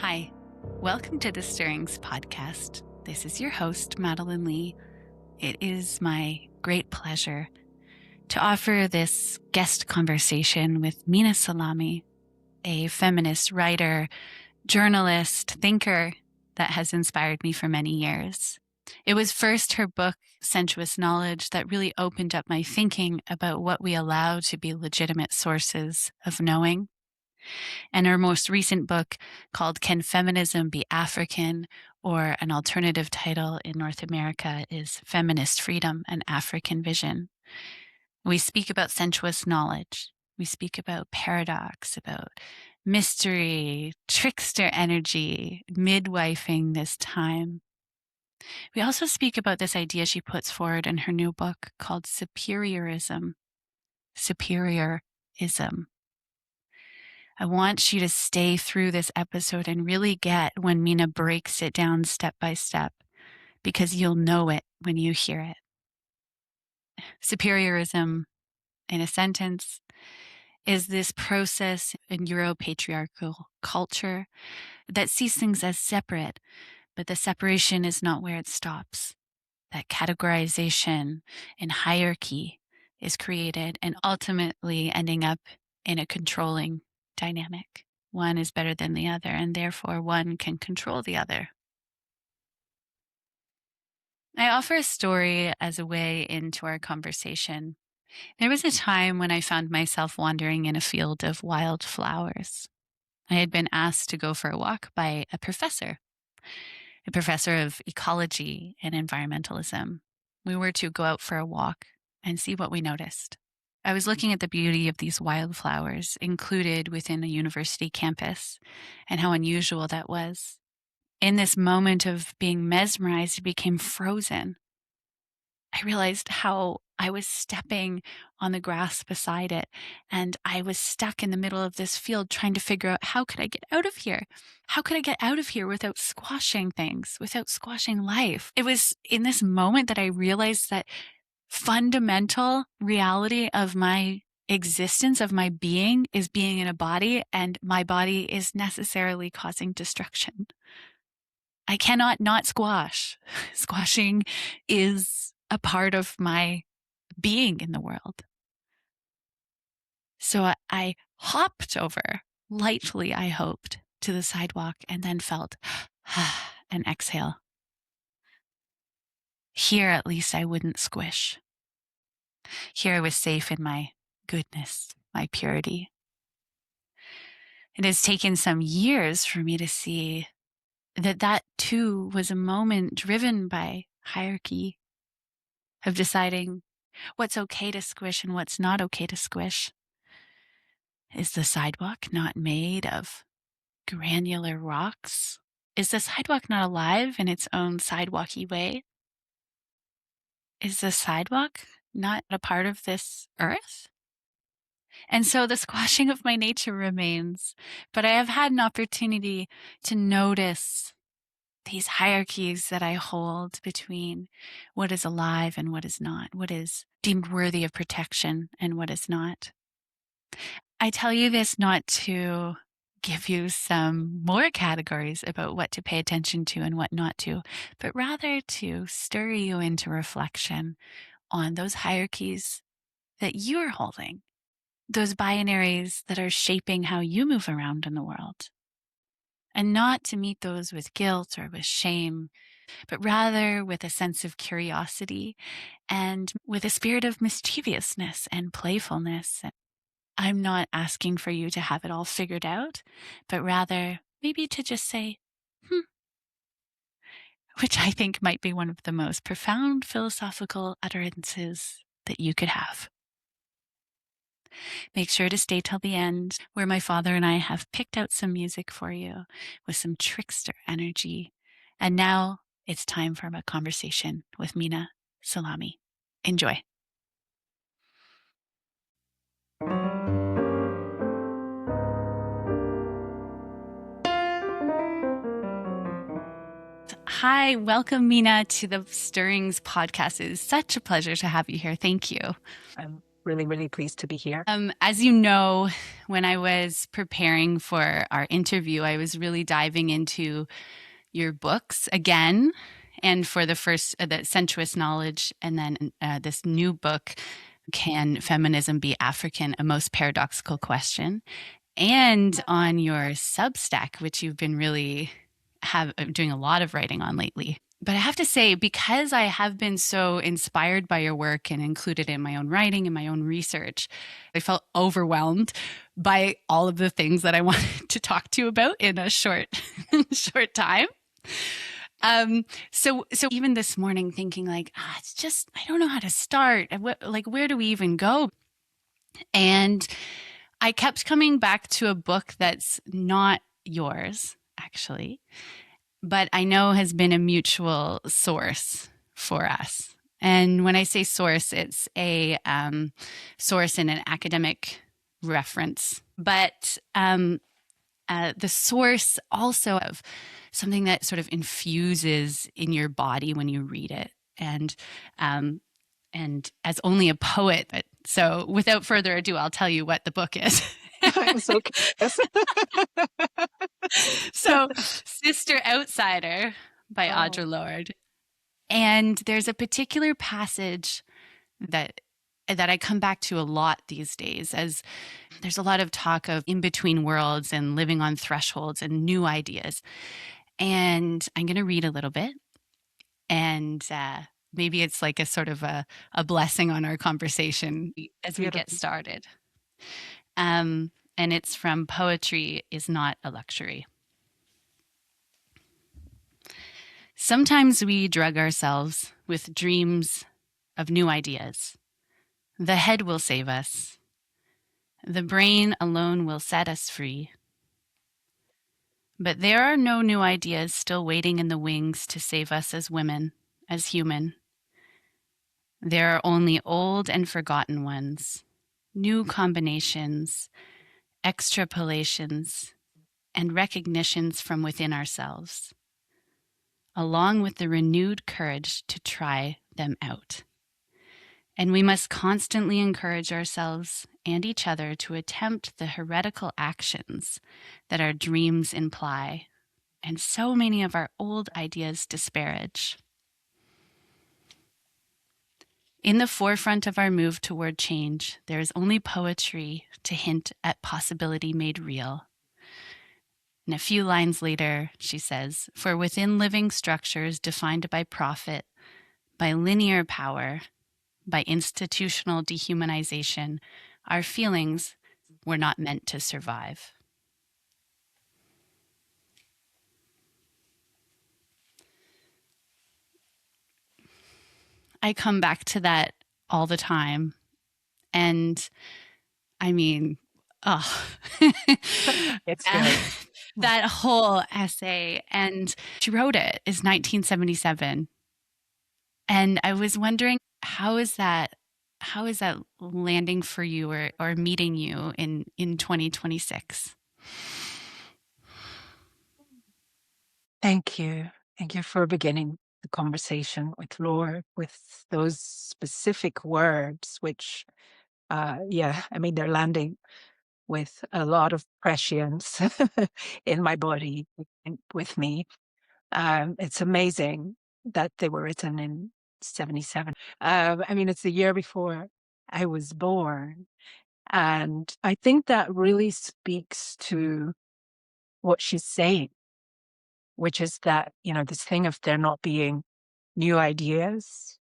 Hi, welcome to the Stirrings podcast. This is your host, Madeline Lee. It is my great pleasure to offer this guest conversation with Minna Salami, a feminist writer, journalist, thinker that has inspired me for many years. It was first her book, Sensuous Knowledge, that really opened up my thinking about what we allow to be legitimate sources of knowing. And her most recent book, called Can Feminism Be African? Or an alternative title in North America is Feminist Freedom, an African Vision. We speak about sensuous knowledge. We speak about paradox, about mystery, trickster energy, midwifing this time. We also speak about this idea she puts forward in her new book called Superiorism. Superiorism. I want you to stay through this episode and really get when Minna breaks it down step by step, because you'll know it when you hear it. Superiorism, in a sentence, is this process in Europatriarchal culture that sees things as separate, but the separation is not where it stops. That categorization and hierarchy is created and ultimately ending up in a controlling dynamic. One is better than the other, and therefore one can control the other. I offer a story as a way into our conversation. There was a time when I found myself wandering in a field of wild flowers. I had been asked to go for a walk by a professor of ecology and environmentalism. We were to go out for a walk and see what we noticed. I was looking at the beauty of these wildflowers included within a university campus and how unusual that was. In this moment of being mesmerized, I became frozen. I realized how I was stepping on the grass beside it, and I was stuck in the middle of this field trying to figure out, how could I get out of here? How could I get out of here without squashing things, without squashing life? It was in this moment that I realized that fundamental reality of my existence, of my being, is being in a body, and my body is necessarily causing destruction. I cannot not squash. Squashing is a part of my being in the world. So I hopped over, lightly I hoped, to the sidewalk and then felt an exhale. Here at least I wouldn't squish. Here I was safe in my goodness, my purity. It has taken some years for me to see that too was a moment driven by hierarchy, of deciding what's okay to squish and what's not okay to squish. Is the sidewalk not made of granular rocks? Is the sidewalk not alive in its own sidewalky way? Is the sidewalk not a part of this earth? And so the squashing of my nature remains, but I have had an opportunity to notice these hierarchies that I hold between what is alive and what is not, what is deemed worthy of protection and what is not. I tell you this not to give you some more categories about what to pay attention to and what not to, but rather to stir you into reflection on those hierarchies that you're holding, those binaries that are shaping how you move around in the world. And not to meet those with guilt or with shame, but rather with a sense of curiosity and with a spirit of mischievousness and playfulness. I'm not asking for you to have it all figured out, but rather maybe to just say, which I think might be one of the most profound philosophical utterances that you could have. Make sure to stay till the end, where my father and I have picked out some music for you with some trickster energy. And now it's time for a conversation with Minna Salami. Enjoy. Hi, welcome Minna to the Stirrings podcast. It is such a pleasure to have you here. Thank you. I'm really, really pleased to be here. As you know, when I was preparing for our interview, I was really diving into your books again. And for the first, the Sensuous Knowledge, and then this new book, Can Feminism Be African? A Most Paradoxical Question. And on your Substack, which you've been really doing a lot of writing on lately. But I have to say, because I have been so inspired by your work and included in my own writing and my own research, I felt overwhelmed by all of the things that I wanted to talk to you about in a short time. So even this morning, thinking like, it's just I don't know how to start. Where do we even go? And I kept coming back to a book that's not yours, actually, but I know has been a mutual source for us. And when I say source, it's a source in an academic reference, but the source also of something that sort of infuses in your body when you read it. And as only a poet, so without further ado, I'll tell you what the book is. I'm so curious. So, Sister Outsider by Audre Lorde. And there's a particular passage that I come back to a lot these days, as there's a lot of talk of in between worlds and living on thresholds and new ideas. And I'm going to read a little bit, and maybe it's like a sort of a blessing on our conversation as we get started. And it's from Poetry is Not a Luxury. Sometimes we drug ourselves with dreams of new ideas. The head will save us. The brain alone will set us free. But there are no new ideas still waiting in the wings to save us as women, as human. There are only old and forgotten ones, new combinations, extrapolations, and recognitions from within ourselves, along with the renewed courage to try them out. And we must constantly encourage ourselves and each other to attempt the heretical actions that our dreams imply, and so many of our old ideas disparage. In the forefront of our move toward change, there is only poetry to hint at possibility made real. And a few lines later, she says, "For within living structures defined by profit, by linear power, by institutional dehumanization, our feelings were not meant to survive." I come back to that all the time. And I mean, It's good. That whole essay, and she wrote it, is 1977. And I was wondering, how is that landing for you or meeting you in 2026? Thank you. Thank you for beginning the conversation with Laura with those specific words, which, I mean, they're landing with a lot of prescience in my body and with me. It's amazing that they were written in 77. I mean, it's the year before I was born. And I think that really speaks to what she's saying, which is that, this thing of there not being new ideas,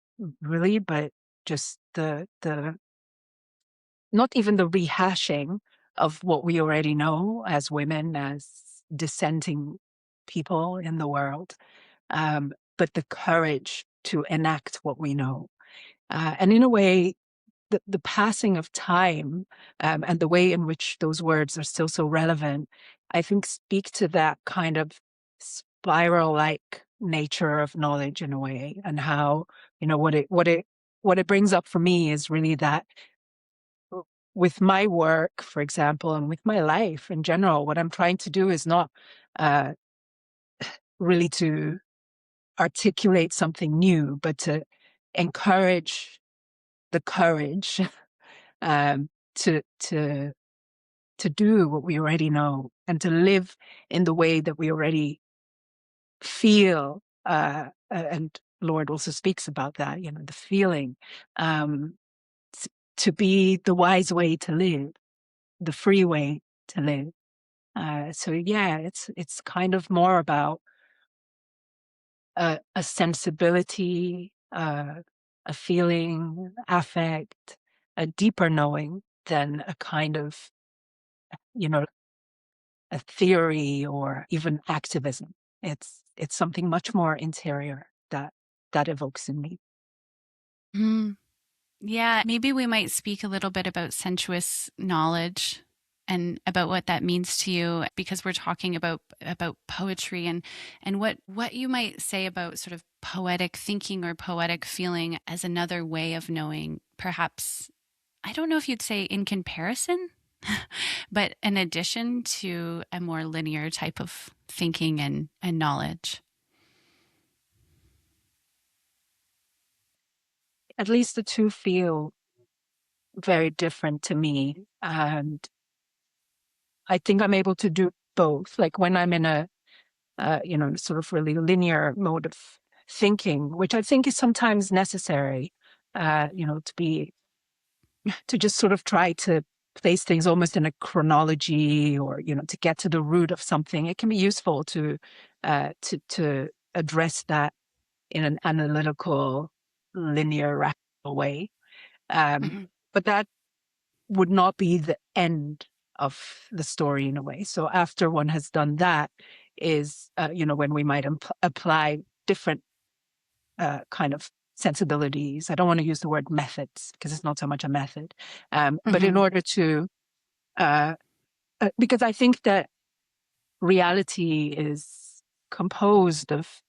really, but just the not even the rehashing of what we already know as women, as dissenting people in the world, but the courage to enact what we know. And in a way, the passing of time and the way in which those words are still so relevant, I think speak to that kind of spiral-like nature of knowledge in a way, and how, what it brings up for me is really that with my work, for example, and with my life in general, what I'm trying to do is not really to articulate something new, but to encourage the courage to do what we already know and to live in the way that we already feel. And Lord also speaks about that, the feeling, to be the wise way to live, the free way to live. So yeah, it's kind of more about a sensibility, a feeling, affect, a deeper knowing than a kind of, a theory or even activism. It's something much more interior that evokes in me. Mm. Yeah, maybe we might speak a little bit about sensuous knowledge and about what that means to you, because we're talking about poetry and what you might say about sort of poetic thinking or poetic feeling as another way of knowing, perhaps. I don't know if you'd say in comparison, but in addition to a more linear type of thinking and knowledge. At least the two feel very different to me. And I think I'm able to do both. Like when I'm in a, sort of really linear mode of thinking, which I think is sometimes necessary, to just sort of try to place things almost in a chronology, or, to get to the root of something. It can be useful to address that in an analytical, linear, rational way. Mm-hmm. But that would not be the end of the story in a way. So after one has done that is, when we might apply different kind of sensibilities. I don't want to use the word methods because it's not so much a method. But in Mm-hmm. order to, because I think that reality is composed of,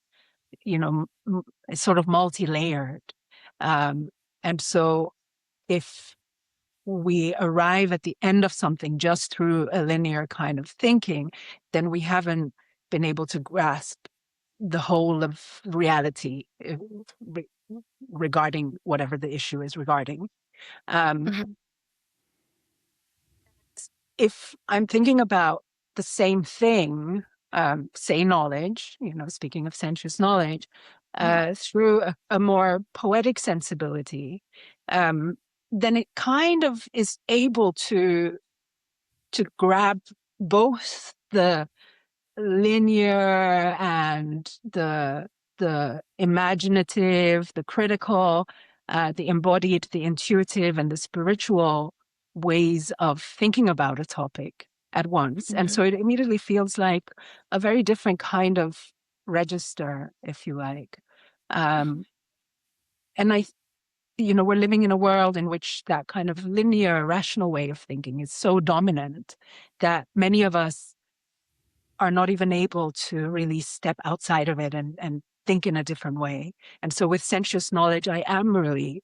sort of multi-layered. And so if we arrive at the end of something just through a linear kind of thinking, then we haven't been able to grasp the whole of reality regarding whatever the issue is regarding. Um, Mm-hmm. if I'm thinking about the same thing, say knowledge, speaking of sensuous knowledge, Yeah. through a more poetic sensibility, then it kind of is able to grab both the linear and the imaginative, the critical, the embodied, the intuitive, and the spiritual ways of thinking about a topic at once. And Mm-hmm. so it immediately feels like a very different kind of register, if you like. Um, and we're living in a world in which that kind of linear, rational way of thinking is so dominant that many of us are not even able to really step outside of it and think in a different way. And so with sensuous knowledge, I am really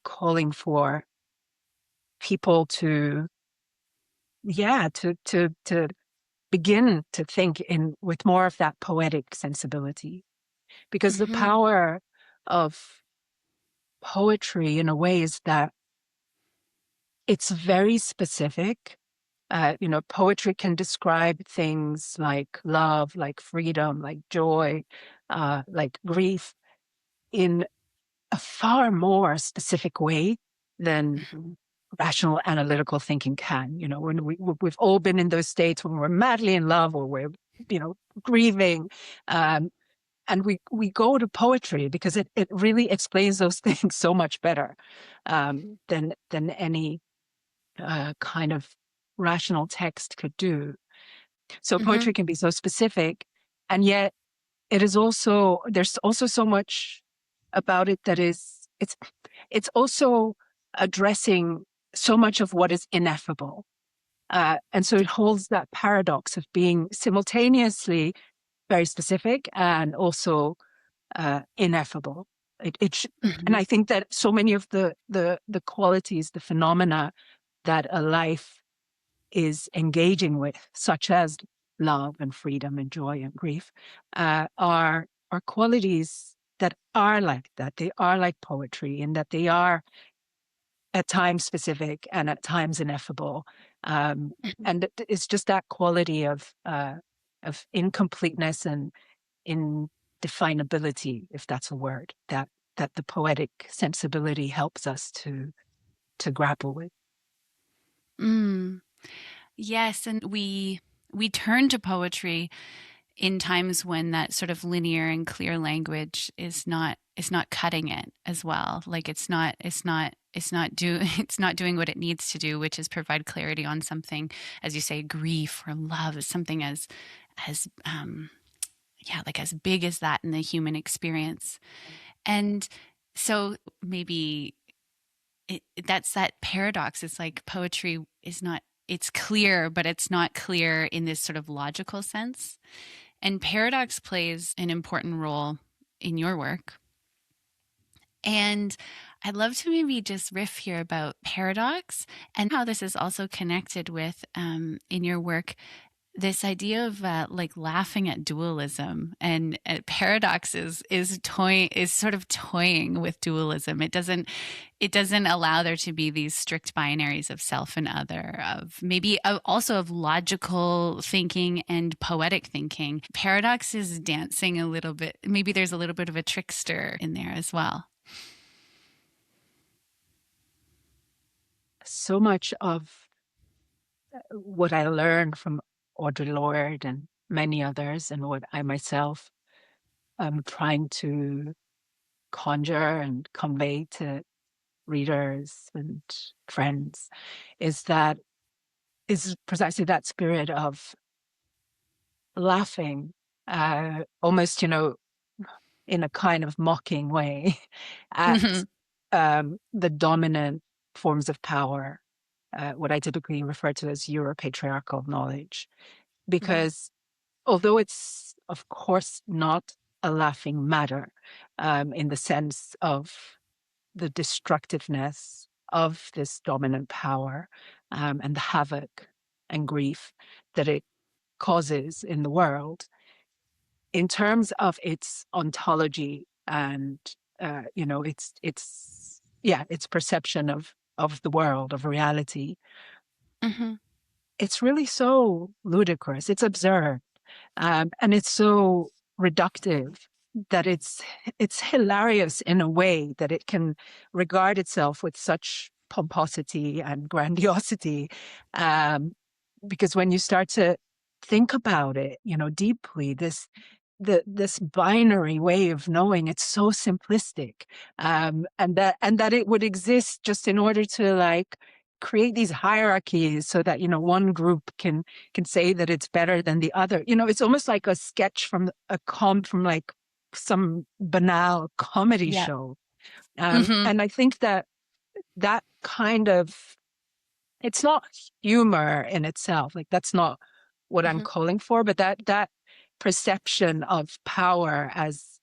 calling for people to, to begin to think in with more of that poetic sensibility, because the Mm-hmm. power of poetry in a way is that it's very specific. Poetry can describe things like love, like freedom, like joy, like grief in a far more specific way than Mm-hmm. rational analytical thinking can. When we've all been in those states when we're madly in love or we're, grieving. And we go to poetry because it really explains those things so much better than any kind of rational text could do. So Mm-hmm. poetry can be so specific, and yet there's also so much about it that it's also addressing so much of what is ineffable. And so it holds that paradox of being simultaneously very specific and also ineffable. And Mm-hmm. I think that so many of the qualities, the phenomena that a life is engaging with, such as love and freedom and joy and grief, are qualities that are like that. They are like poetry in that they are at times specific and at times ineffable. And it's just that quality of incompleteness and indefinability, if that's a word, that the poetic sensibility helps us to grapple with. Yes, and we turn to poetry in times when that sort of linear and clear language is not cutting it as well. Like it's not doing what it needs to do, which is provide clarity on something, as you say, grief or love is something as like as big as that in the human experience. And so maybe that's that paradox. It's like poetry is not, it's clear, but it's not clear in this sort of logical sense. And paradox plays an important role in your work. And I'd love to maybe just riff here about paradox and how this is also connected with, in your work, this idea of like laughing at dualism, and paradox is sort of toying with dualism. It doesn't allow there to be these strict binaries of self and other, of maybe also of logical thinking and poetic thinking. Paradox is dancing a little bit. Maybe there's a little bit of a trickster in there as well. So much of what I learned from Audre Lorde and many others, and what I myself am trying to conjure and convey to readers and friends, is precisely that spirit of laughing, almost, in a kind of mocking way at the dominant forms of power, what I typically refer to as Europatriarchal knowledge. Because although it's, of course, not a laughing matter, in the sense of the destructiveness of this dominant power, and the havoc and grief that it causes in the world, in terms of its ontology and its perception of the world, of reality, it's really so ludicrous, it's absurd, and it's so reductive that it's hilarious in a way that it can regard itself with such pomposity and grandiosity, because when you start to think about it, deeply, this binary way of knowing, it's so simplistic, and that it would exist just in order to like create these hierarchies so that one group can say that it's better than the other. It's almost like a sketch from from like some banal comedy show. And I think that kind of, it's not humor in itself, like that's not what I'm calling for, but that perception of power as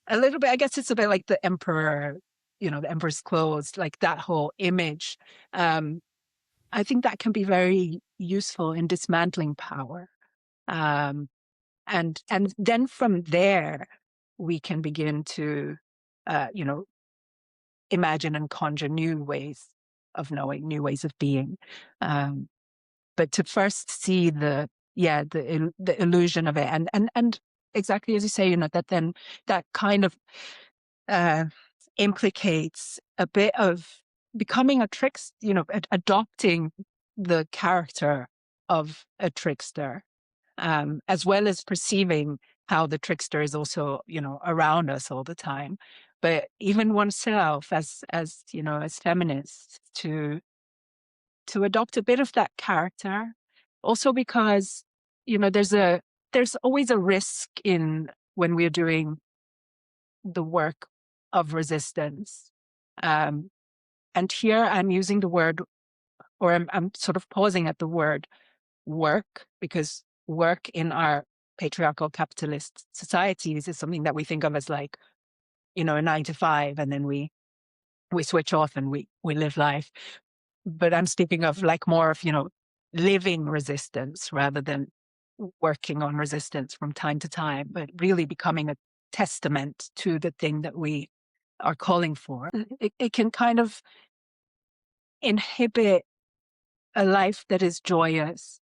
a little bit, I guess it's a bit like the emperor, the emperor's clothes, like that whole image. I think that can be very useful in dismantling power. And then from there, we can begin to, imagine and conjure new ways of knowing, new ways of being. But to first see the illusion of it, and exactly as you say, that then that kind of implicates a bit of becoming a trickster, adopting the character of a trickster, as well as perceiving how the trickster is also, around us all the time. But even oneself as feminists, to adopt a bit of that character, also because, there's always a risk in when we're doing the work of resistance. And here I'm using the word, or I'm sort of pausing at the word work, because work in our patriarchal capitalist societies is something that we think of as like, a 9 to 5, and then we switch off and we live life. But I'm speaking of like more of, living resistance rather than working on resistance from time to time, but really becoming a testament to the thing that we are calling for. It can kind of inhibit a life that is joyous.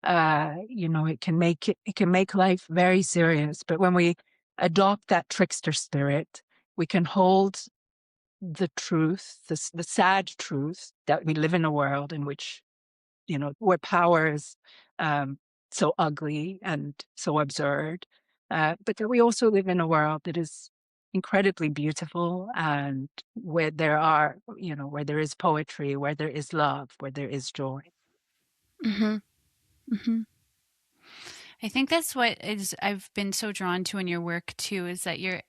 It can make life very serious. But when we adopt that trickster spirit, we can hold the truth, the sad truth that we live in a world in which, where power is so ugly and so absurd, but that we also live in a world that is incredibly beautiful, and where where there is poetry, where there is love, where there is joy. Mm-hmm. Mm-hmm. I think that's what I've been so drawn to in your work too, is that you're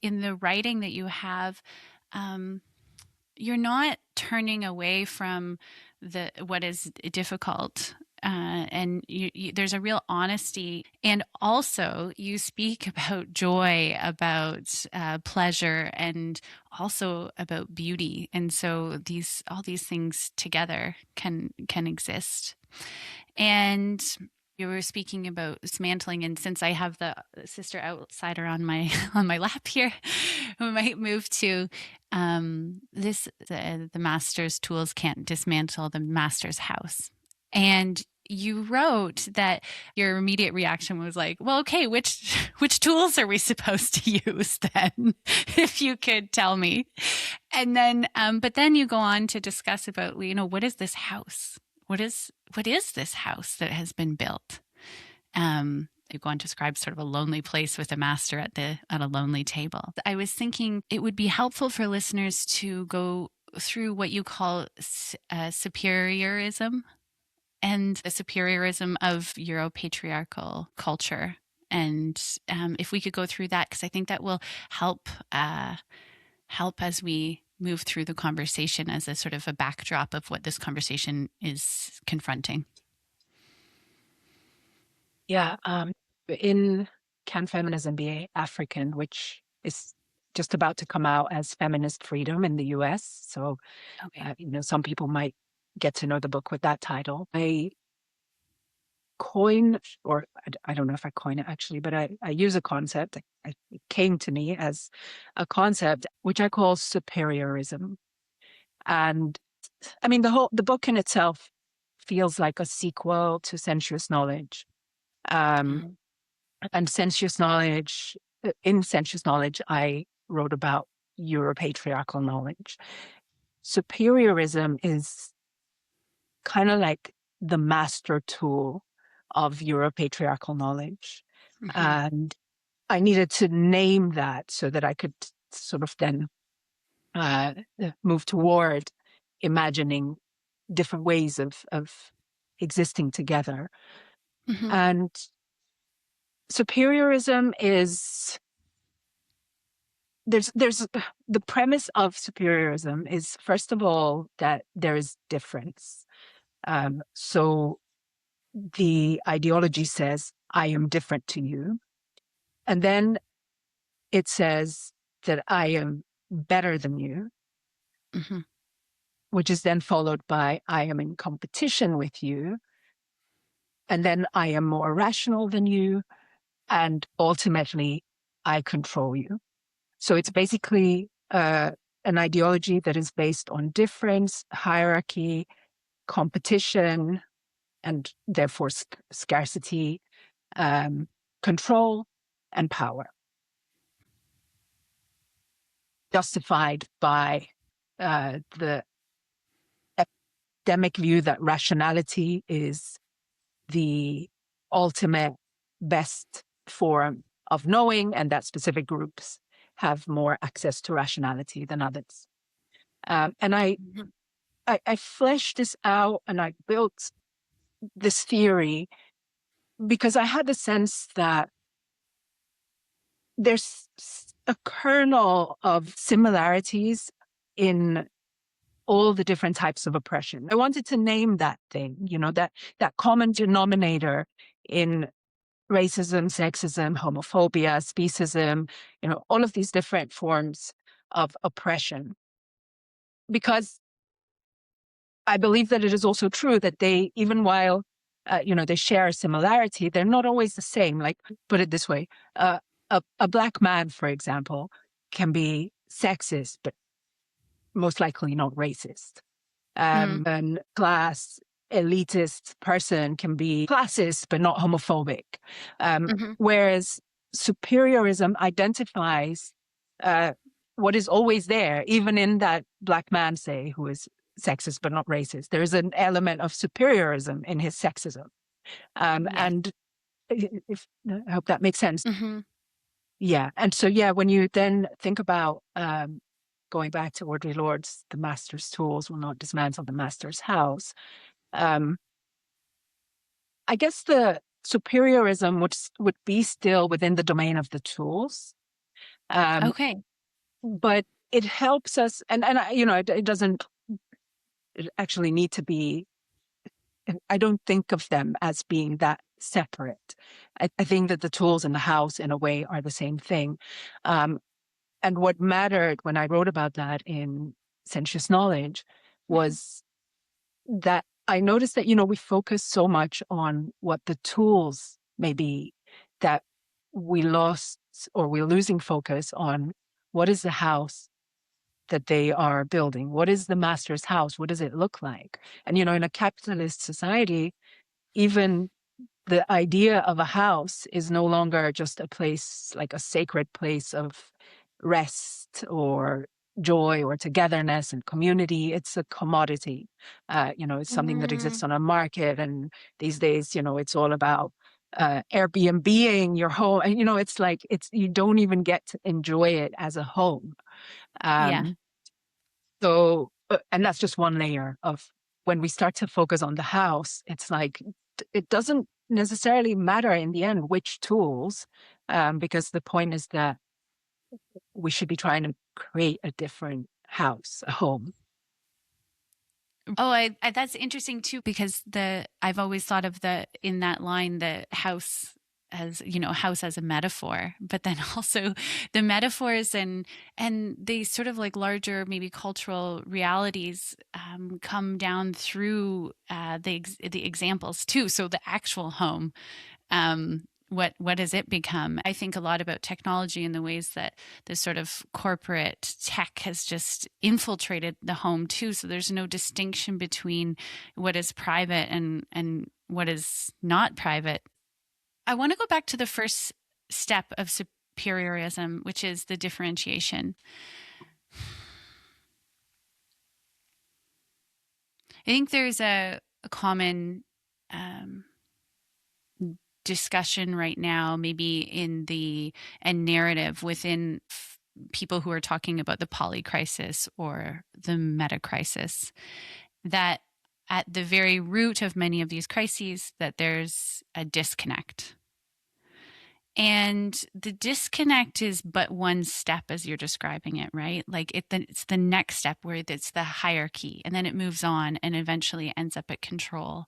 in the writing that you have, you're not turning away from what is difficult. And there's a real honesty, and also you speak about joy, about pleasure, and also about beauty. And so all these things together can exist. And you were speaking about dismantling, and since I have the Sister Outsider on my lap here, we might move to the master's tools can't dismantle the master's house. And you wrote that your immediate reaction was like, well, okay, which tools are we supposed to use then? If you could tell me. And then, but then you go on to discuss about, what is this house? What is this house that has been built? You go on to describe sort of a lonely place with a master at a lonely table. I was thinking it would be helpful for listeners to go through what you call superiorism, and the superiorism of Europatriarchal culture. And if we could go through that, because I think that will help as we move through the conversation as a sort of a backdrop of what this conversation is confronting. Yeah. In Can Feminism Be African, which is just about to come out as Feminist Freedom in the US. So, Okay. some people might get to know the book with that title. I coin, or I don't know if I coin it actually, but I use a concept. It came to me as a concept, which I call superiorism. And I mean, the book in itself feels like a sequel to Sensuous Knowledge. Mhm. And Sensuous Knowledge, in Sensuous Knowledge, I wrote about Europatriarchal knowledge. Superiorism is kind of like the master tool of Europatriarchal knowledge. Mhm. And I needed to name that so that I could sort of then move toward imagining different ways of existing together. Mhm. And superiorism is there's the premise of superiorism is, first of all, that there is difference. So the ideology says, I am different to you. And then it says that I am better than you, Mhm. which is then followed by, I am in competition with you. And then I am more rational than you. And ultimately, I control you. So it's basically an ideology that is based on difference, hierarchy, competition, and therefore scarcity, control, and power, justified by the epistemic view that rationality is the ultimate best form of knowing, and that specific groups have more access to rationality than others. And Mhm. I fleshed this out, and I built this theory because I had the sense that there's a kernel of similarities in all the different types of oppression. I wanted to name that thing, that common denominator in racism, sexism, homophobia, speciesism, all of these different forms of oppression. Because I believe that it is also true that they, even while, they share a similarity, they're not always the same. Like, put it this way, a Black man, for example, can be sexist, but most likely not racist. And class elitist person can be classist but not homophobic. Whereas superiorism identifies what is always there, even in that Black man, say, who is sexist but not racist. There is an element of superiorism in his sexism. Yes. And I hope that makes sense. Mm-hmm. Yeah. And so, yeah, when you then think about going back to Audre Lorde's "The master's tools will not dismantle the master's house," I guess the superiorism would be still within the domain of the tools. Okay. But it helps us, and it doesn't actually need to be. I don't think of them as being that separate. I think that the tools and the house, in a way, are the same thing. And what mattered when I wrote about that in Sensuous Knowledge was that I noticed that, we focus so much on what the tools may be, that we lost, or we're losing focus on what is the house that they are building. What is the master's house? What does it look like? And, in a capitalist society, even the idea of a house is no longer just a place, like a sacred place of rest or joy or togetherness and community. It's a commodity. It's something that exists on a market. And these days, it's all about Airbnb-ing your home. And, it's like, you don't even get to enjoy it as a home. Yeah. So, and that's just one layer of when we start to focus on the house, it's like, it doesn't necessarily matter in the end which tools, because the point is that we should be trying to create a different house, a home. Oh, I that's interesting too, because I've always thought of in that line, the house as, house as a metaphor, but then also the metaphors and the sort of like larger, maybe cultural realities come down through the examples too. So the actual home, what does it become? I think a lot about technology and the ways that this sort of corporate tech has just infiltrated the home too. So there's no distinction between what is private and what is not private. I want to go back to the first step of superiorism, which is the differentiation. I think there's a common discussion right now, maybe in a narrative within people who are talking about the polycrisis or the meta crisis, that at the very root of many of these crises, that there's a disconnect. And the disconnect is but one step, as you're describing it, right? Like it's the next step where it's the hierarchy, and then it moves on and eventually ends up at control.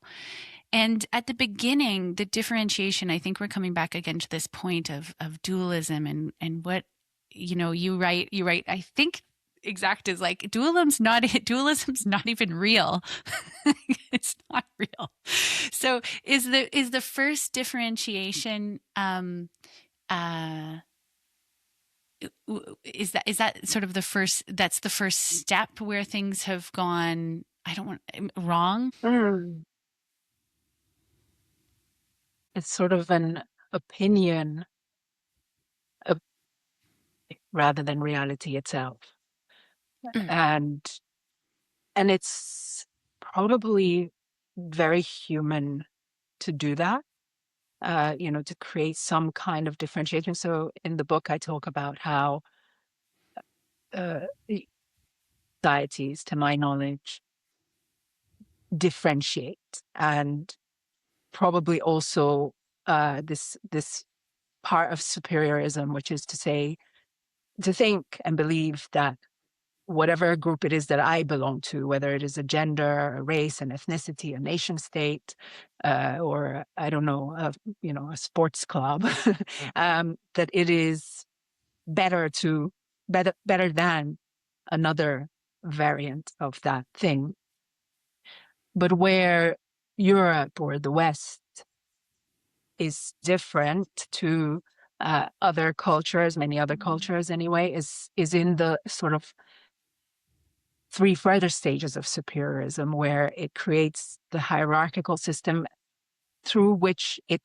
And at the beginning, the differentiation, I think we're coming back again to this point of dualism and what, you write, I think exact is like dualism's not even real. It's not real. So is the first differentiation is that sort of that's the first step where things have gone, wrong? It's sort of an opinion rather than reality itself. And it's probably very human to do that, to create some kind of differentiation. So in the book, I talk about how societies, to my knowledge, differentiate, and probably also this part of superiorism, which is to say, to think and believe that whatever group it is that I belong to, whether it is a gender, a race, an ethnicity, a nation state, or I don't know, a sports club, that it is better than another variant of that thing. But where Europe or the West is different to other cultures, many other cultures anyway, is in the sort of 3 further stages of superiorism, where it creates the hierarchical system through which it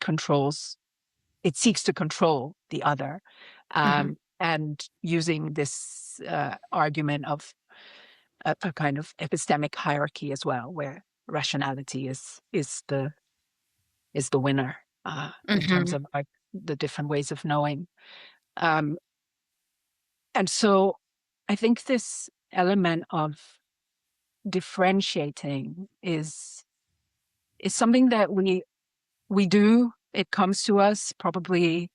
seeks to control the other, Mm-hmm. and using this argument of a kind of epistemic hierarchy as well, where rationality is the winner in terms Mm-hmm. of like the different ways of knowing. Um, and so I think this element of differentiating is something that we do. It comes to us probably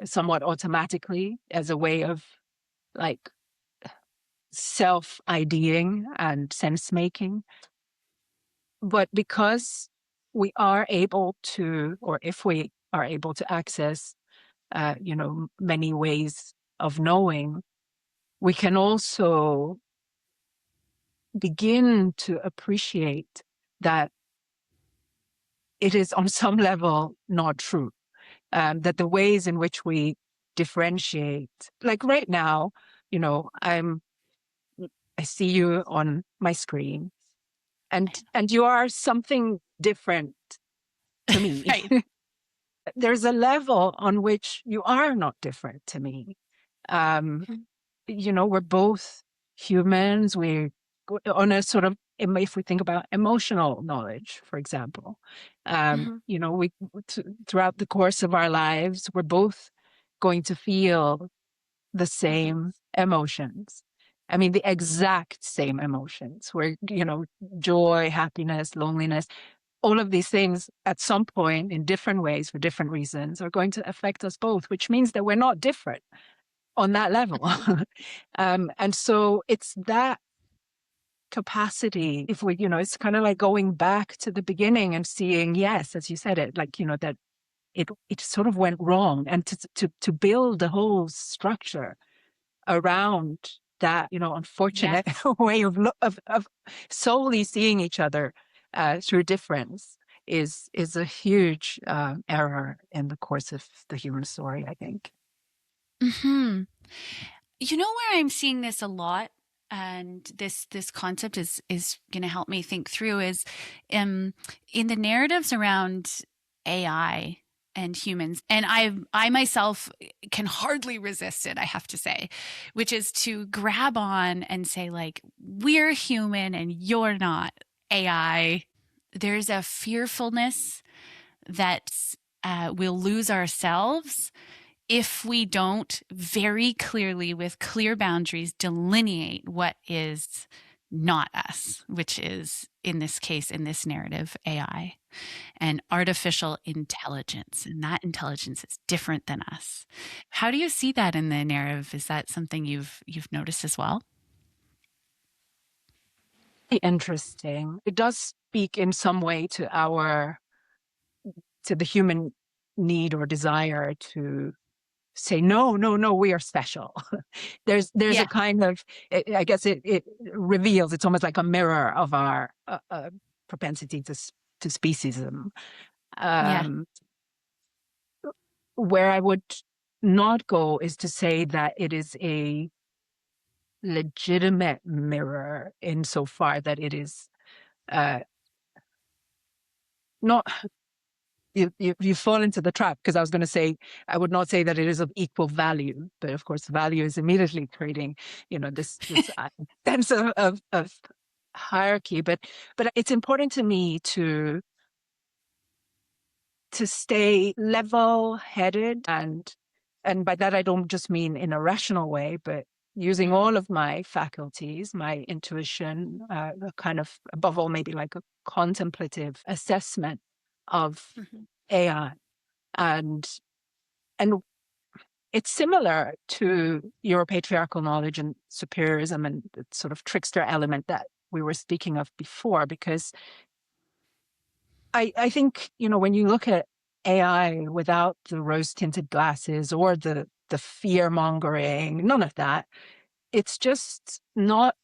somewhat automatically as a way of like self-IDing and sense-making. But because we are able to, or if we are able to access, many ways of knowing, we can also begin to appreciate that it is on some level not true. That the ways in which we differentiate, like right now, I see you on my screen, and you are something different to me. Right. There's a level on which you are not different to me. Um, we're both humans. We're on a sort of, if we think about emotional knowledge, for example, Mm-hmm. we throughout the course of our lives, we're both going to feel the Mm-hmm. same emotions. I mean, the exact same emotions, where, joy, happiness, loneliness, all of these things at some point in different ways for different reasons are going to affect us both, which means that we're not different on that level. And so it's that capacity, if we, it's kind of like going back to the beginning and seeing, yes, as you said it, like, that it sort of went wrong, and to build a whole structure around that, unfortunate Yes. way of solely seeing each other through difference is a huge error in the course of the human story, I think. Mm-hmm. You know where I'm seeing this a lot, and this concept is going to help me think through is in the narratives around AI and humans. And I myself can hardly resist it, I have to say, which is to grab on and say, like, we're human and you're not AI. There's a fearfulness that we'll lose ourselves if we don't very clearly, with clear boundaries, delineate what is not us, which is, in this case, in this narrative, AI and artificial intelligence. And that intelligence is different than us. How do you see that in the narrative? Is that something you've noticed as well? Interesting. It does speak in some way to the human need or desire to say, no, no, no, we are special. There's a Yeah. kind of, I guess it reveals, it's almost like a mirror of our propensity to speciesism. Yeah. Um, where I would not go is to say that it is a legitimate mirror insofar that it is uh, not. You fall into the trap, because I was going to say, I would not say that it is of equal value, but of course value is immediately creating, this sense of hierarchy. But it's important to me to stay level-headed, and by that I don't just mean in a rational way, but using Mm-hmm. all of my faculties, my intuition, kind of above all maybe like a contemplative assessment of Mm-hmm. AI. And and it's similar to Europatriarchal knowledge and superiorism and the sort of trickster element that we were speaking of before, because I think, when you look at AI without the rose-tinted glasses or the fear-mongering, none of that, it's just not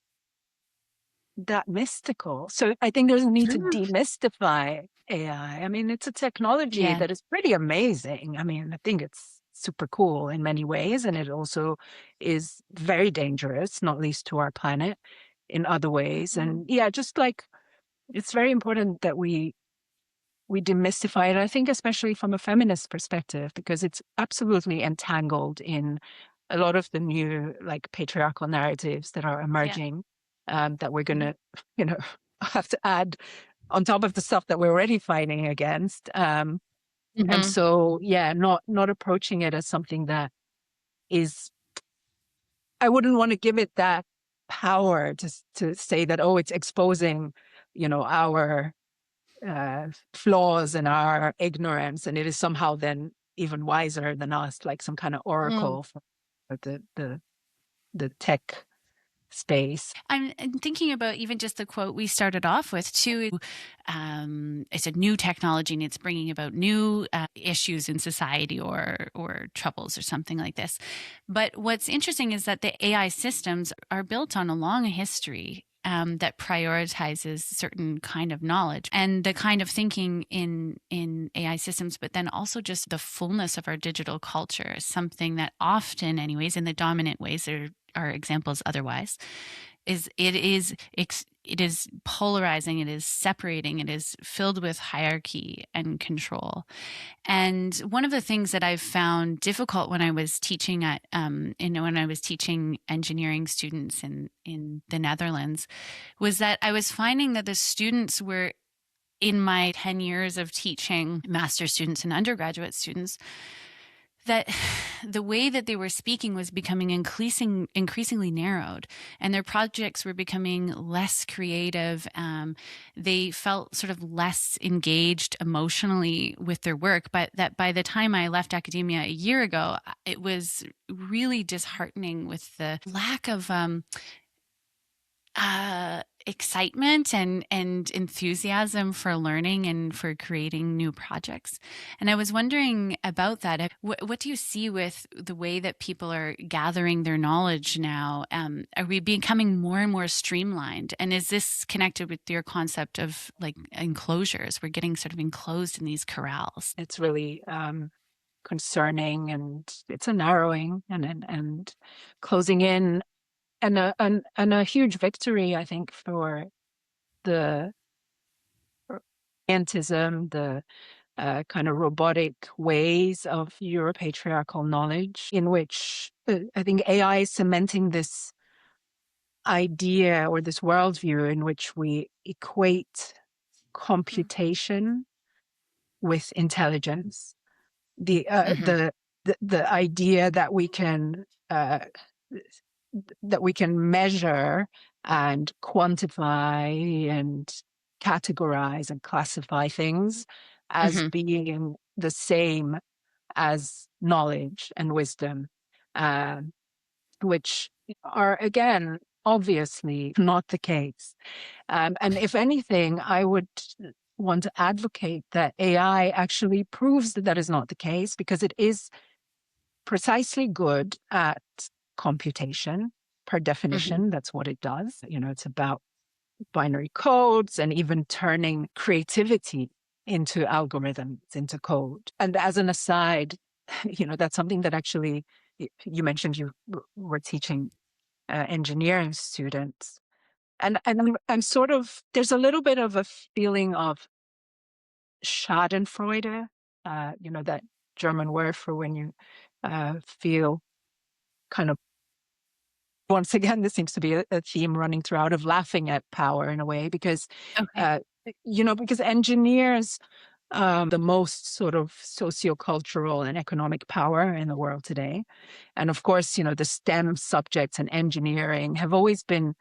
that mystical. So I think there's a need to Mm. demystify AI. I mean, it's a technology Yeah. that is pretty amazing. I mean, I think it's super cool in many ways, and it also is very dangerous, not least to our planet. in other ways. And yeah, just like it's very important that we demystify it. I think especially from a feminist perspective, because it's absolutely entangled in a lot of the new like patriarchal narratives that are emerging, that we're going to, have to add on top of the stuff that we're already fighting against. And so, yeah, not approaching it as something that is, I wouldn't want to give it that power to say that, oh, it's exposing, our flaws and our ignorance, and it is somehow then even wiser than us, like some kind of oracle for the tech space. I'm thinking about even just the quote we started off with too. It's a new technology and it's bringing about new issues in society or troubles or something like this. But what's interesting is that the AI systems are built on a long history that prioritizes certain kind of knowledge and the kind of thinking in AI systems, but then also just the fullness of our digital culture is something that often, anyways, in the dominant ways, there are examples otherwise, it is polarizing, it is separating, it is filled with hierarchy and control. And one of the things that I've found difficult when I was teaching when I was teaching engineering students in the Netherlands was that I was finding that the students were, in my 10 years of teaching master's students and undergraduate students, that the way that they were speaking was becoming increasingly narrowed, and their projects were becoming less creative. They felt sort of less engaged emotionally with their work, but that by the time I left academia a year ago, it was really disheartening with the lack of excitement and enthusiasm for learning and for creating new projects. And I was wondering about that. What do you see with the way that people are gathering their knowledge now? Are we becoming more and more streamlined? And is this connected with your concept of like enclosures? We're getting sort of enclosed in these corrals. It's really concerning, and it's a narrowing and closing in. And a huge victory, I think, for the scientism, the kind of robotic ways of Europatriarchal knowledge, in which I think AI is cementing this idea or this worldview in which we equate computation with intelligence. The idea that we can measure and quantify and categorize and classify things as being the same as knowledge and wisdom, which are, again, obviously not the case. And if anything, I would want to advocate that AI actually proves that that is not the case, because it is precisely good at computation. Per definition, that's what it does. It's about binary codes and even turning creativity into algorithms, into code. And as an aside, that's something that actually, you mentioned you were teaching engineering students. And I'm sort of, there's a little bit of a feeling of Schadenfreude, that German word for when you feel kind of, once again, this seems to be a theme running throughout, of laughing at power in a way, because, because engineers, the most sort of sociocultural and economic power in the world today. And of course, the STEM subjects and engineering have always been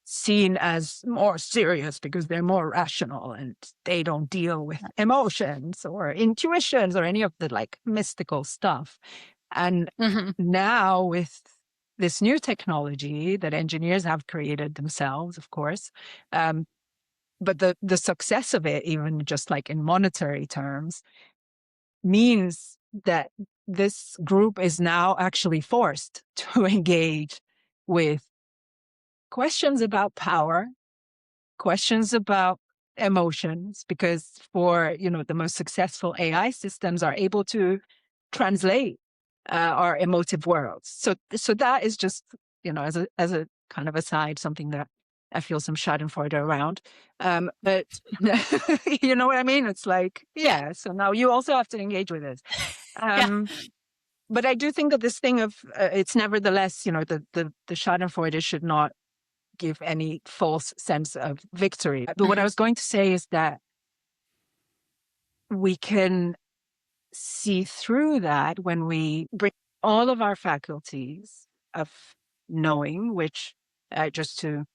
seen as more serious because they're more rational and they don't deal with emotions or intuitions or any of the like mystical stuff. And now with this new technology that engineers have created themselves, of course, but the success of it, even just like in monetary terms, means that this group is now actually forced to engage with questions about power, questions about emotions, because for, the most successful AI systems are able to translate our emotive worlds. So that is just, as a kind of aside, something that I feel some schadenfreude around. But you know what I mean? It's like, yeah, so now you also have to engage with this. Yeah. But I do think that this thing of, it's nevertheless, the schadenfreude should not give any false sense of victory. But what I was going to say is that we can see through that when we bring all of our faculties of knowing, which just to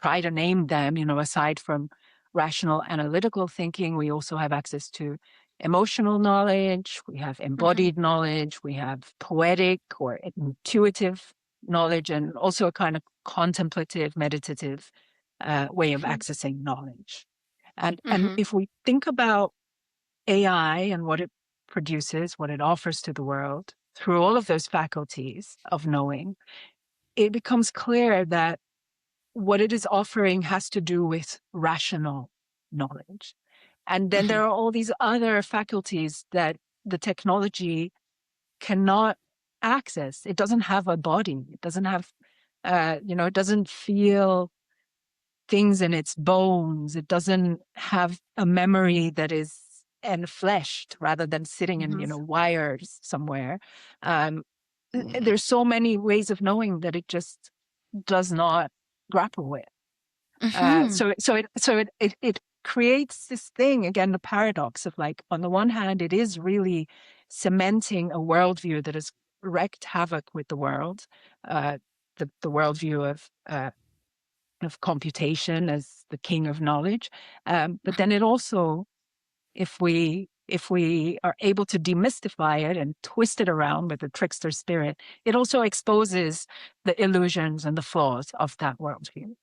try to name them, aside from rational analytical thinking, we also have access to emotional knowledge, we have embodied knowledge, we have poetic or intuitive knowledge, and also a kind of contemplative, meditative way of accessing knowledge. And if we think about AI and what it produces, what it offers to the world through all of those faculties of knowing, it becomes clear that what it is offering has to do with rational knowledge. And then there are all these other faculties that the technology cannot access. It doesn't have a body. It doesn't have, it doesn't feel things in its bones. It doesn't have a memory that is enfleshed rather than sitting in, wires somewhere. There's so many ways of knowing that it just does not grapple with. So it creates this thing, again, the paradox of, like, on the one hand, it is really cementing a worldview that has wreaked havoc with the world, the worldview of computation as the king of knowledge. But then it also, if we are able to demystify it and twist it around with the trickster spirit, it also exposes the illusions and the flaws of that worldview.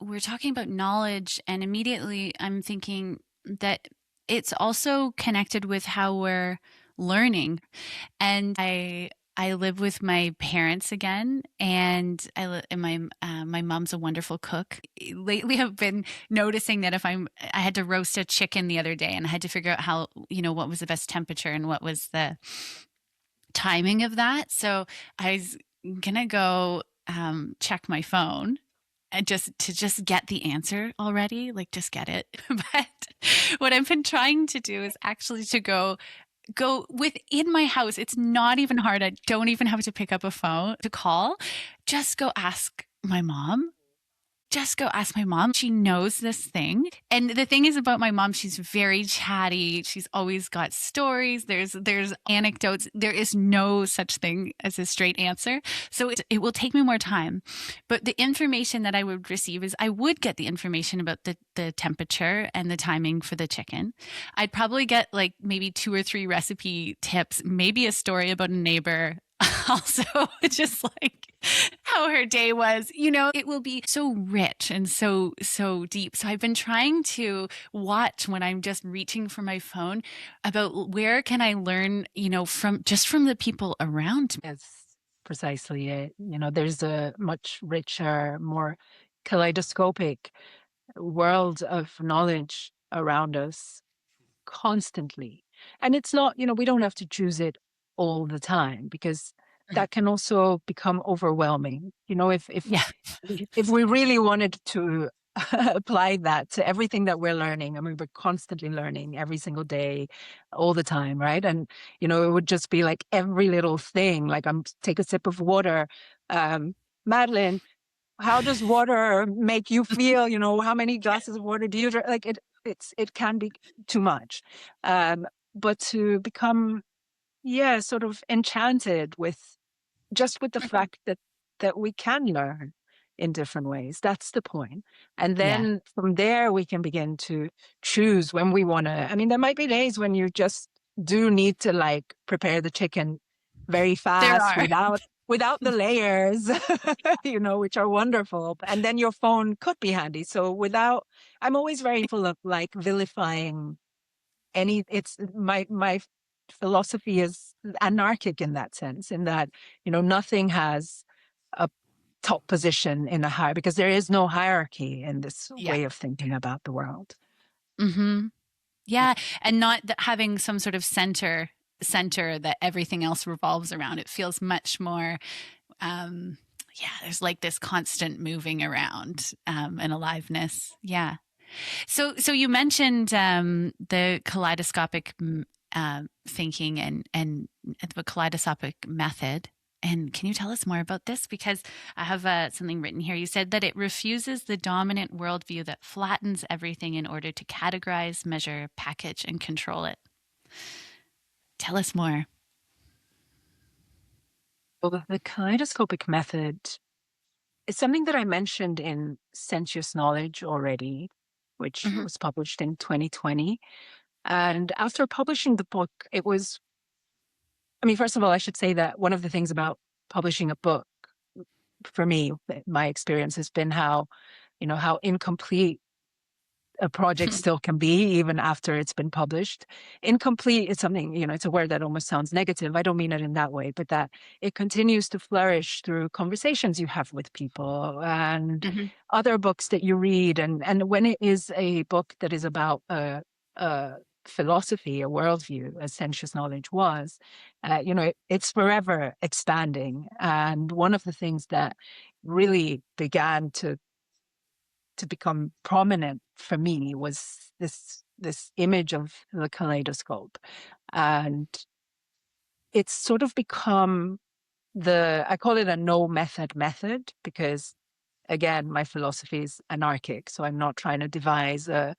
We're talking about knowledge, and immediately I'm thinking that it's also connected with how we're learning. And I live with my parents again, and my mom's a wonderful cook. Lately, I've been noticing that I had to roast a chicken the other day, and I had to figure out how, what was the best temperature and what was the timing of that. So I was gonna go check my phone and just get the answer already, like just get it. But what I've been trying to do is actually to go within my house. It's not even hard. I don't even have to pick up a phone to call. Just go ask my mom. She knows this thing. And the thing is about my mom, she's very chatty. She's always got stories. There's anecdotes. There is no such thing as a straight answer. So it will take me more time. But the information that I would receive is I would get the information about the temperature and the timing for the chicken. I'd probably get like maybe 2 or 3 recipe tips, maybe a story about a neighbor. Also, just like how her day was, it will be so rich and so deep. So I've been trying to watch when I'm just reaching for my phone about where can I learn, from the people around me. That's precisely it. There's a much richer, more kaleidoscopic world of knowledge around us constantly. And it's not, we don't have to choose it all the time, because that can also become overwhelming. If we really wanted to apply that to everything that we're learning, I mean, we're constantly learning every single day, all the time, right? And, it would just be like every little thing, like take a sip of water. Madeline, how does water make you feel? How many glasses of water do you drink? Like it can be too much. But to become, sort of enchanted with the fact that we can learn in different ways. That's the point. And then from there, we can begin to choose when we want to. I mean, there might be days when you just do need to, like, prepare the chicken very fast without the layers, which are wonderful. And then your phone could be handy. So I'm always very full of, like, vilifying my philosophy is anarchic in that sense, in that, nothing has a top position in a hierarchy, because there is no hierarchy in this way of thinking about the world. Yeah. And not having some sort of center that everything else revolves around. It feels much more yeah, there's like this constant moving around and aliveness. Yeah. So you mentioned the kaleidoscopic thinking and the kaleidoscopic method. And can you tell us more about this? Because I have something written here. You said that it refuses the dominant worldview that flattens everything in order to categorize, measure, package, and control it. Tell us more. Well, the kaleidoscopic method is something that I mentioned in Sensuous Knowledge already, which Mm-hmm. was published in 2020. And after publishing the book, it was, I mean, first of all, I should say that one of the things about publishing a book for me, my experience has been how, how incomplete a project still can be even after it's been published. Incomplete is something, it's a word that almost sounds negative. I don't mean it in that way, but that it continues to flourish through conversations you have with people and Mm-hmm. other books that you read. And when it is a book that is about a philosophy, a worldview, as Sensuous Knowledge was, it's forever expanding. And one of the things that really began to become prominent for me was this image of the kaleidoscope, and it's sort of become I call it a no method because again my philosophy is anarchic, so I'm not trying to devise a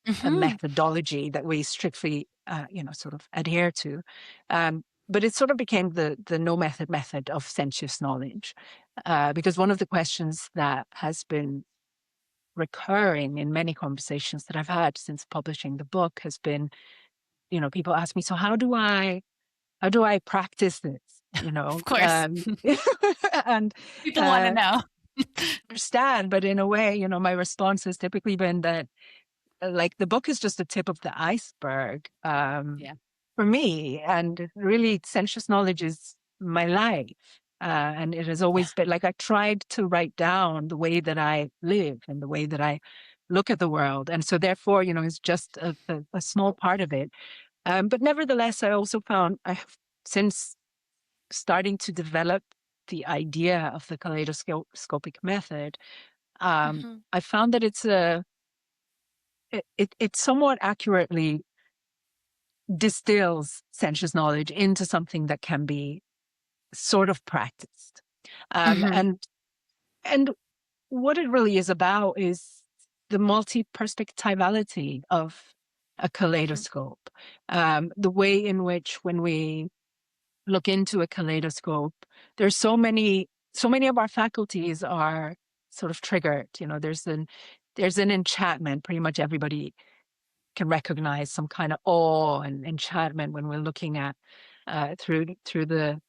Mm-hmm. methodology that we strictly sort of adhere to, but it sort of became the no method of sensuous knowledge, because one of the questions that has been recurring in many conversations that I've had since publishing the book has been, people ask me, so how do I practice this? Of course. And People want to uh, know. understand, but in a way, my response has typically been that, like, the book is just the tip of the iceberg, Yeah. for me, and really, sensuous knowledge is my life. And it has Yeah. always been like I tried to write down the way that I live and the way that I look at the world. And so, therefore, it's just a small part of it. But nevertheless, I also found I have since starting to develop the idea of the kaleidoscopic method. Mm-hmm. I found that it somewhat accurately distills sensuous knowledge into something that can be sort of practiced. Um, Mm-hmm. and and what it really is about is the multi-perspectivality of a kaleidoscope. The way in which when we look into a kaleidoscope, there's so many of our faculties are sort of triggered. There's an enchantment. Pretty much everybody can recognize some kind of awe and enchantment when we're looking at through the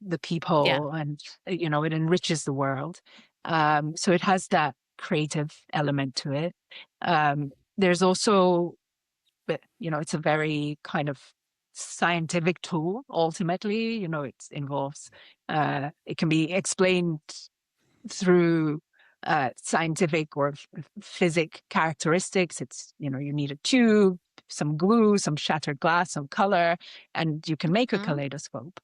Yeah. peephole, and it enriches the world. So it has that creative element to it. There's also, it's a very kind of scientific tool. Ultimately, it involves. It can be explained through scientific or physic characteristics. It's, you need a tube, some glue, some shattered glass, some color, and you can make a Mm-hmm. kaleidoscope.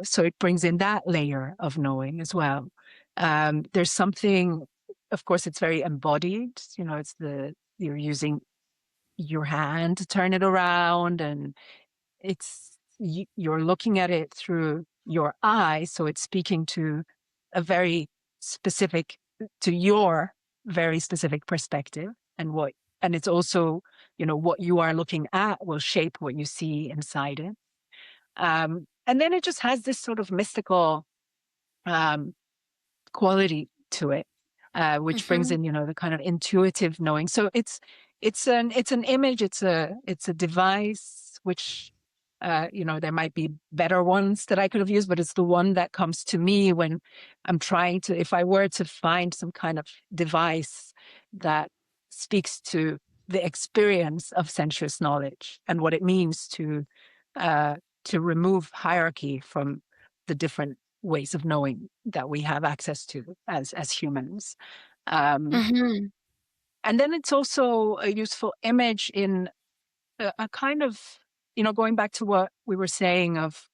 So it brings in that layer of knowing as well. There's something, of course, it's very embodied. You're using your hand to turn it around, and you're looking at it through your eye, so it's speaking to a very specific to your very specific perspective, and it's also, what you are looking at will shape what you see inside it. And then it just has this sort of mystical um, quality to it, which brings Mm-hmm. in, the kind of intuitive knowing. So it's an image, it's a device, which there might be better ones that I could have used, but it's the one that comes to me when I'm trying to, if I were to find some kind of device that speaks to the experience of sensuous knowledge and what it means uh, to remove hierarchy from the different ways of knowing that we have access to as humans. Um, Mm-hmm. and then it's also a useful image in a kind of, going back to what we were saying of,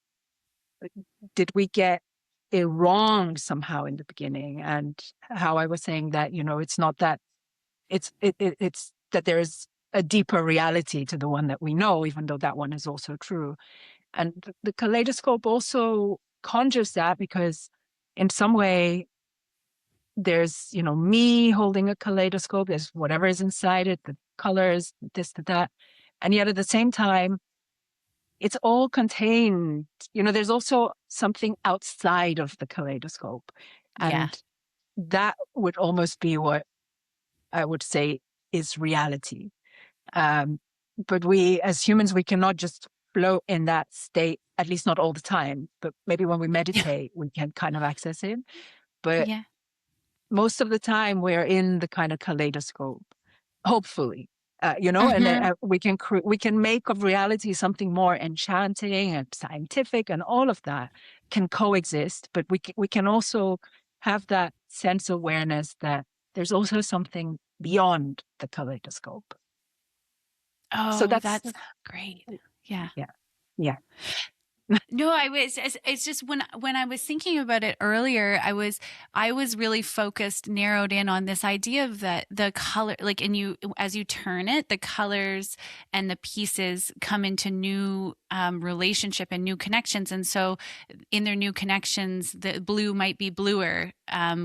did we get it wrong somehow in the beginning, and how I was saying that, it's not that it's that there's a deeper reality to the one that we know, even though that one is also true. And the kaleidoscope also conjures that, because in some way there's, me holding a kaleidoscope, there's whatever is inside it, the colors, this, that. And yet at the same time, it's all contained. There's also something outside of the kaleidoscope. Yeah. And that would almost be what I would say is reality. But we, as humans, we cannot just float in that state, at least not all the time. But maybe when we meditate, we can kind of access it. But Yeah. most of the time, we're in the kind of kaleidoscope, hopefully. And Mhm. we can make of reality something more enchanting and scientific, and all of that can coexist. But we can also have that sense awareness that there's also something beyond the kaleidoscope. So Oh, that's, that's great. Yeah. yeah, yeah. No, it's just when I was thinking about it earlier, I was really focused, narrowed in on this idea of that the color, like, and you, as you turn it, the colors and the pieces come into new relationship and new connections. And so in their new connections, the blue might be bluer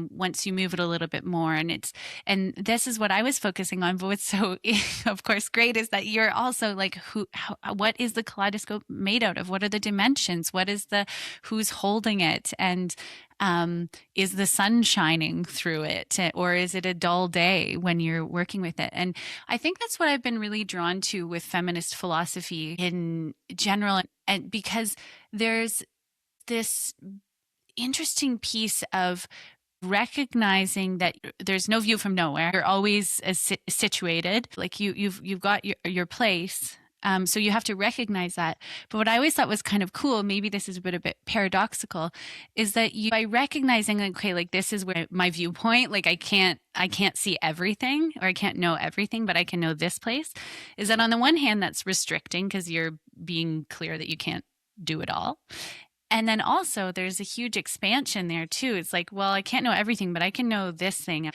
once you move it a little bit more. And this is what I was focusing on. But what's so, of course, great is that you're also like, what is the kaleidoscope made out of? What are the dimensions? What is who's holding it? And is the sun shining through it, or is it a dull day when you're working with it? And I think that's what I've been really drawn to with feminist philosophy in general, and because there's this interesting piece of recognizing that there's no view from nowhere. You're always situated, like you've got your place. So you have to recognize that. But what I always thought was kind of cool, maybe this is a bit paradoxical, is that by recognizing, okay, like this is where my viewpoint, like I can't see everything, or I can't know everything, but I can know this place. Is that on the one hand, that's restricting because you're being clear that you can't do it all. And then also there's a huge expansion there too. It's like, well, I can't know everything, but I can know this thing.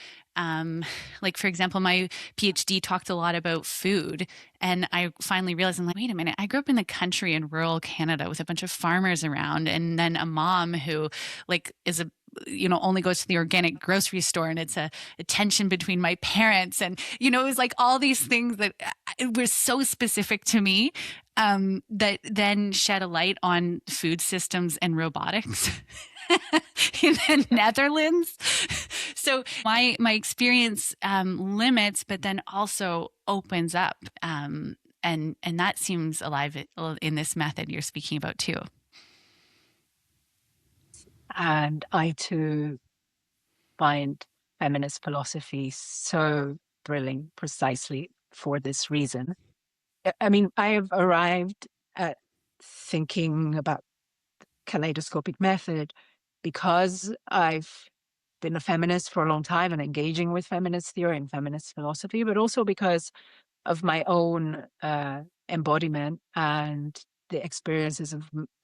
Like, for example, my PhD talked a lot about food. And I finally realized, I'm like, wait a minute, I grew up in the country in rural Canada with a bunch of farmers around, and then a mom who like is only goes to the organic grocery store, and it's a tension between my parents. And, it was like all these things that were so specific to me, that then shed a light on food systems and robotics in the Netherlands. So my experience limits, but then also opens up, and that seems alive in this method you're speaking about too. And I too find feminist philosophy so thrilling precisely for this reason. I mean, I have arrived at thinking about kaleidoscopic method because I've been a feminist for a long time and engaging with feminist theory and feminist philosophy, but also because of my own embodiment and the experiences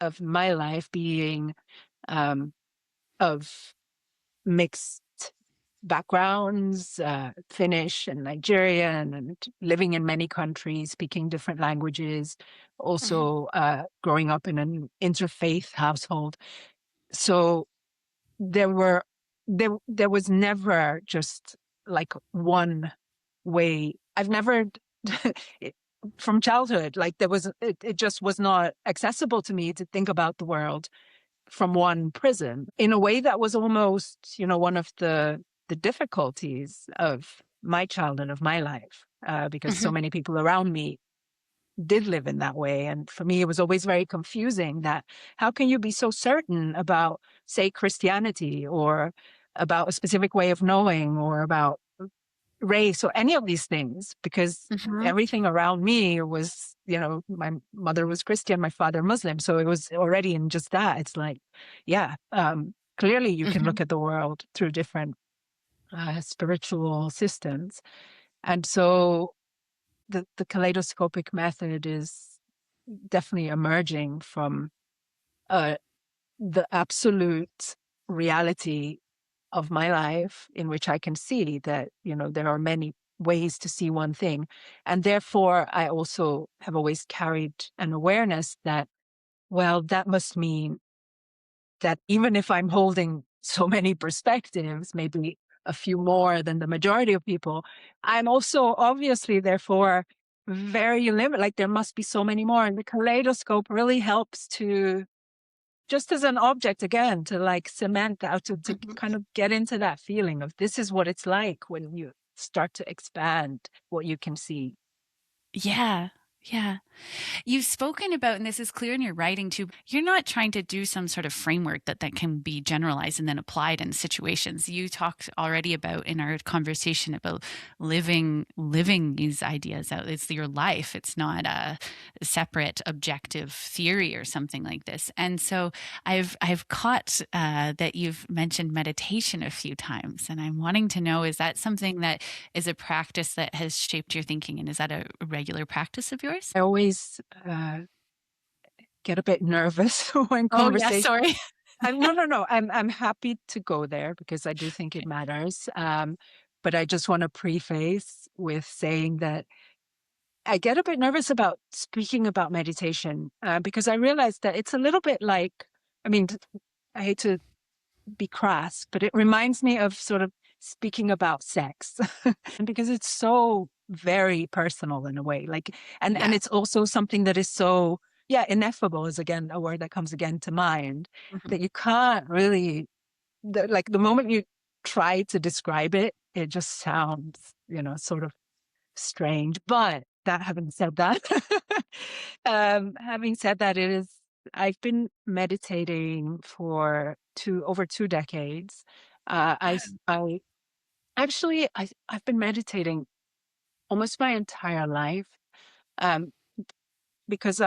of my life being of mixed backgrounds, Finnish and Nigerian, and living in many countries, speaking different languages, Mhm. also growing up in an interfaith household. So there was never just like one way. I've never from childhood, like it just was not accessible to me to think about the world from one prism in a way that was almost, one of the difficulties of my childhood, of my life, because so Mhm. many people around me did live in that way. And for me, it was always very confusing that how can you be so certain about, say, Christianity, or about a specific way of knowing, or about race, or any of these things, because Mhm. everything around me was, my mother was Christian, my father Muslim. So it was already in just that. It's like, yeah, clearly you can Mhm. look at the world through different spiritual systems. And so the kaleidoscopic method is definitely emerging from the absolute reality of my life in which I can see that, there are many ways to see one thing. And therefore, I also have always carried an awareness that, well, that must mean that even if I'm holding so many perspectives, maybe a few more than the majority of people, I'm also obviously, therefore, very limited. Like there must be so many more. And the kaleidoscope really helps to, just as an object again, to like cement out, to kind of get into that feeling of this is what it's like when you start to expand what you can see. Yeah. Yeah. You've spoken about, and this is clear in your writing too, you're not trying to do some sort of framework that can be generalized and then applied in situations. You talked already about in our conversation about living these ideas out. It's your life. It's not a separate objective theory or something like this. And so I've caught that you've mentioned meditation a few times, and I'm wanting to know, is that something that is a practice that has shaped your thinking, and is that a regular practice of yours? I always get a bit nervous when Oh, yeah, conversation. sorry. No. I'm happy to go there because I do think it matters. But I just want to preface with saying that I get a bit nervous about speaking about meditation because I realize that it's a little bit like, I mean, I hate to be crass, but it reminds me of sort of speaking about sex because it's so very personal in a way. Like, and Yeah. it's also something that is so, yeah, ineffable is again a word that comes again to mind, Mhm. that you can't really, like the moment you try to describe it, it just sounds, sort of strange. But that having said that, it is, I've been meditating for over 2 decades. I actually, I've been meditating almost my entire life. Um, because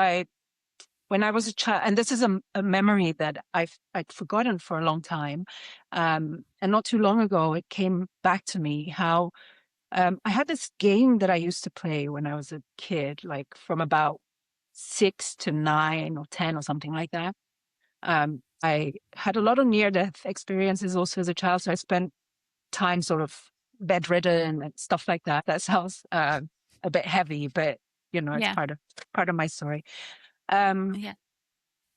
when I was a child, and this is a memory that I'd forgotten for a long time. And not too long ago, it came back to me how I had this game that I used to play when I was a kid, like from about 6 to 9 or 10 or something like that. I had a lot of near-death experiences also as a child, so I spent time sort of bedridden and stuff like that. That sounds a bit heavy, but it's Yeah. part of my story. Um, Yeah.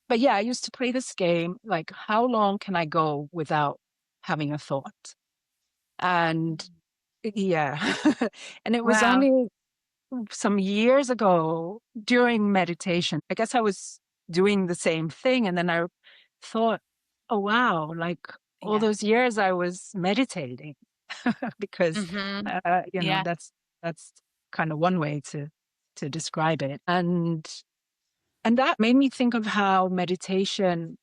but yeah, I used to play this game, like how long can I go without having a thought? And yeah, and it was Wow. only some years ago during meditation, I guess I was doing the same thing. And then I thought, oh, wow, like all Yeah. those years I was meditating because, Mhm. Yeah. that's kind of one way to describe it. And that made me think of how meditation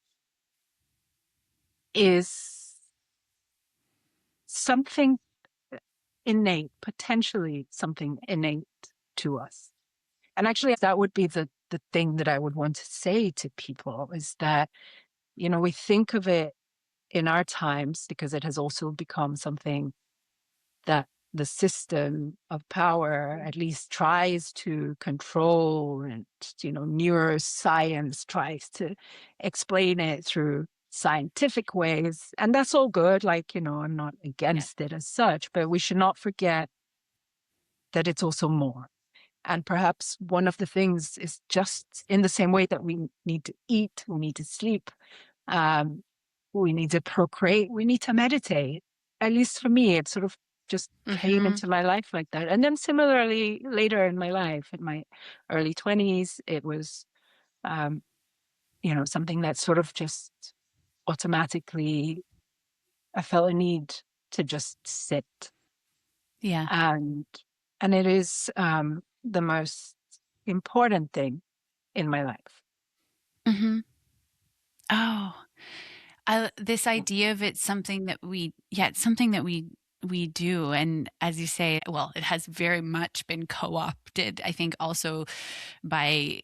is something innate, potentially something innate to us. And actually, that would be the thing that I would want to say to people is that, we think of it in our times because it has also become something that the system of power at least tries to control, and, neuroscience tries to explain it through scientific ways. And that's all good. Like, I'm not Yeah. against it as such, but we should not forget that it's also more. And perhaps one of the things is just in the same way that we need to eat, we need to sleep, um, we need to procreate, we need to meditate. At least for me, it sort of just came Mhm. into my life like that. And then similarly, later in my life, in my early 20s, it was, um, something that sort of just automatically, I felt a need to just sit. Yeah. And, and it is the most important thing in my life. Mhm. Oh, this idea of it's something that it's something that we do, and as you say, well, it has very much been co-opted, I think, also by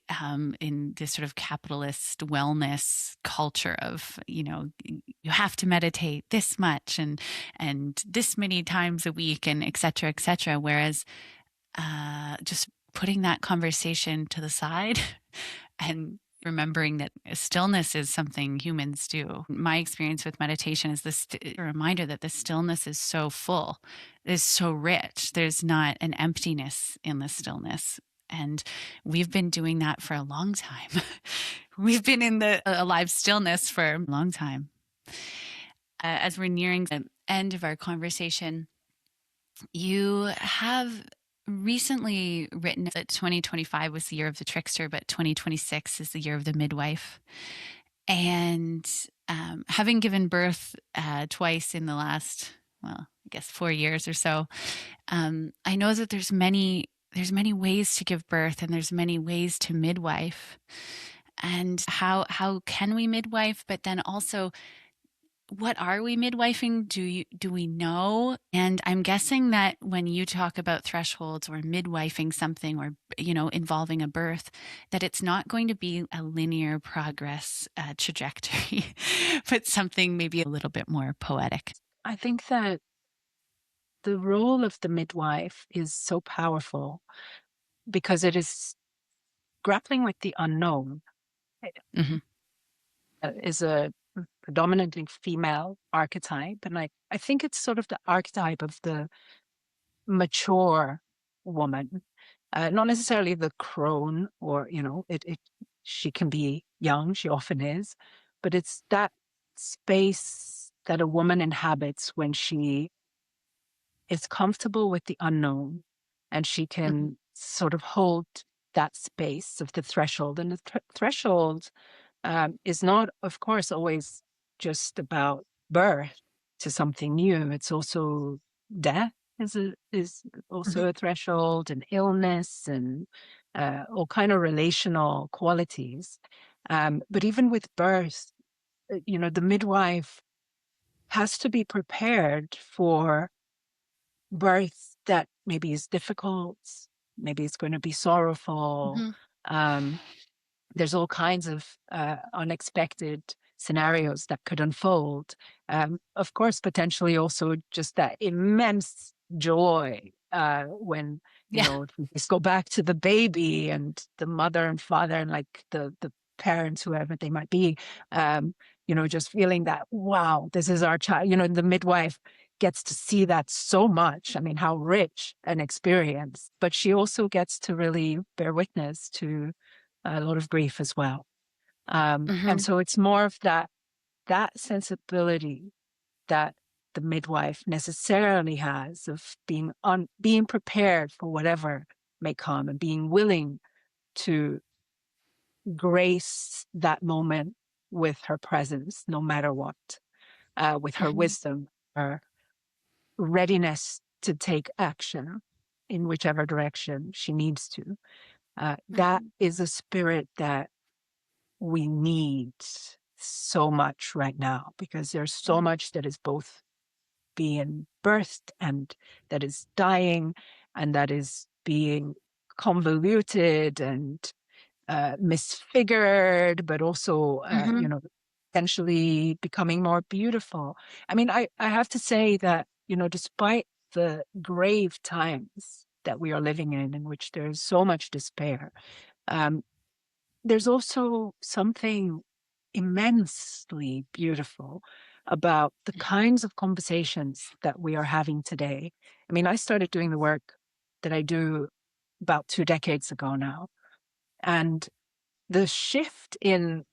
in this sort of capitalist wellness culture of you have to meditate this much and this many times a week and et cetera, et cetera. Whereas just putting that conversation to the side and remembering that stillness is something humans do. My experience with meditation is a reminder that the stillness is so full, is so rich. There's not an emptiness in the stillness. And we've been doing that for a long time. We've been in the alive stillness for a long time. As we're nearing the end of our conversation, you have recently written that 2025 was the year of the trickster, but 2026 is the year of the midwife. And having given birth twice in the last, well, I guess 4 years or so, I know that there's many ways to give birth, and there's many ways to midwife. And how can we midwife? But then also, what are we midwifing? Do we know? And I'm guessing that when you talk about thresholds or midwifing something, or involving a birth, that it's not going to be a linear progress trajectory, but something maybe a little bit more poetic. I think that the role of the midwife is so powerful because it is grappling with the unknown. Mm-hmm. It is a predominantly female archetype, and I think it's sort of the archetype of the mature woman, not necessarily the crone, or she can be young, she often is, but it's that space that a woman inhabits when she is comfortable with the unknown, and she Mm-hmm. can sort of hold that space of the threshold. And the threshold is not, of course, always just about birth to something new. It's also death is Mm-hmm. also a threshold, and illness, and all kind of relational qualities. But even with birth, the midwife has to be prepared for birth that maybe is difficult, maybe it's going to be sorrowful. Mm-hmm. Um, there's all kinds of unexpected scenarios that could unfold. Of course, potentially also just that immense joy when, Yeah. if we just go back to the baby and the mother and father and like the parents, whoever they might be, just feeling that, wow, this is our child. The midwife gets to see that so much. I mean, how rich an experience, but she also gets to really bear witness to a lot of grief as well. And Mm-hmm. so it's more of that sensibility that the midwife necessarily has of being prepared for whatever may come, and being willing to grace that moment with her presence, no matter what, with her Mm-hmm. wisdom, her readiness to take action in whichever direction she needs to. That Mm-hmm. is a spirit that we need so much right now, because there's so much that is both being birthed, and that is dying, and that is being convoluted and misfigured, but also, Mm-hmm. potentially becoming more beautiful. I mean, I have to say that, despite the grave times that we are living in which there's so much despair, um, there's also something immensely beautiful about the kinds of conversations that we are having today. I mean, I started doing the work that I do about 2 decades ago now. And the shift in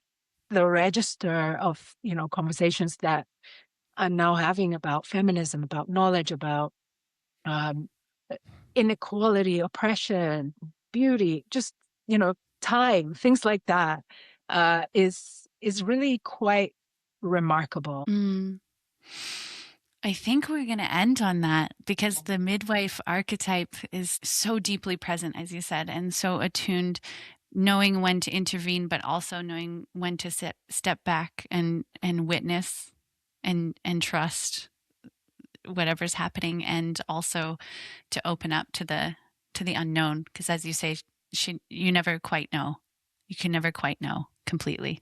the register of, conversations that I'm now having about feminism, about knowledge, about um, inequality, oppression, beauty, just, time, things like that, is really quite remarkable. Mm. I think we're going to end on that, because the midwife archetype is so deeply present, as you said, and so attuned, knowing when to intervene, but also knowing when to step back and witness and trust whatever's happening, and also to open up to the unknown, because as you say, you never quite know. You can never quite know completely.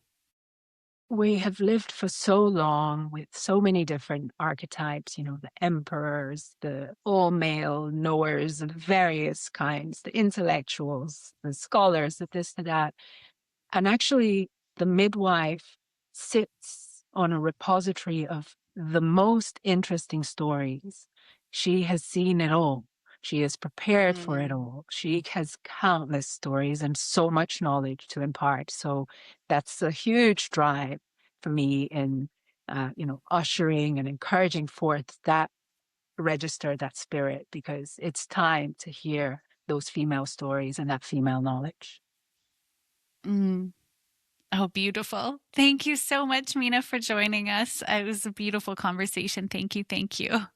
We have lived for so long with so many different archetypes, the emperors, the all male knowers of various kinds, the intellectuals, the scholars, the this, the that. And actually, the midwife sits on a repository of the most interesting stories. She has seen it all. She is prepared for it all. She has countless stories and so much knowledge to impart. So that's a huge drive for me in, ushering and encouraging forth that register, that spirit, because it's time to hear those female stories and that female knowledge. Mm. Oh, beautiful. Thank you so much, Minna, for joining us. It was a beautiful conversation. Thank you. Thank you.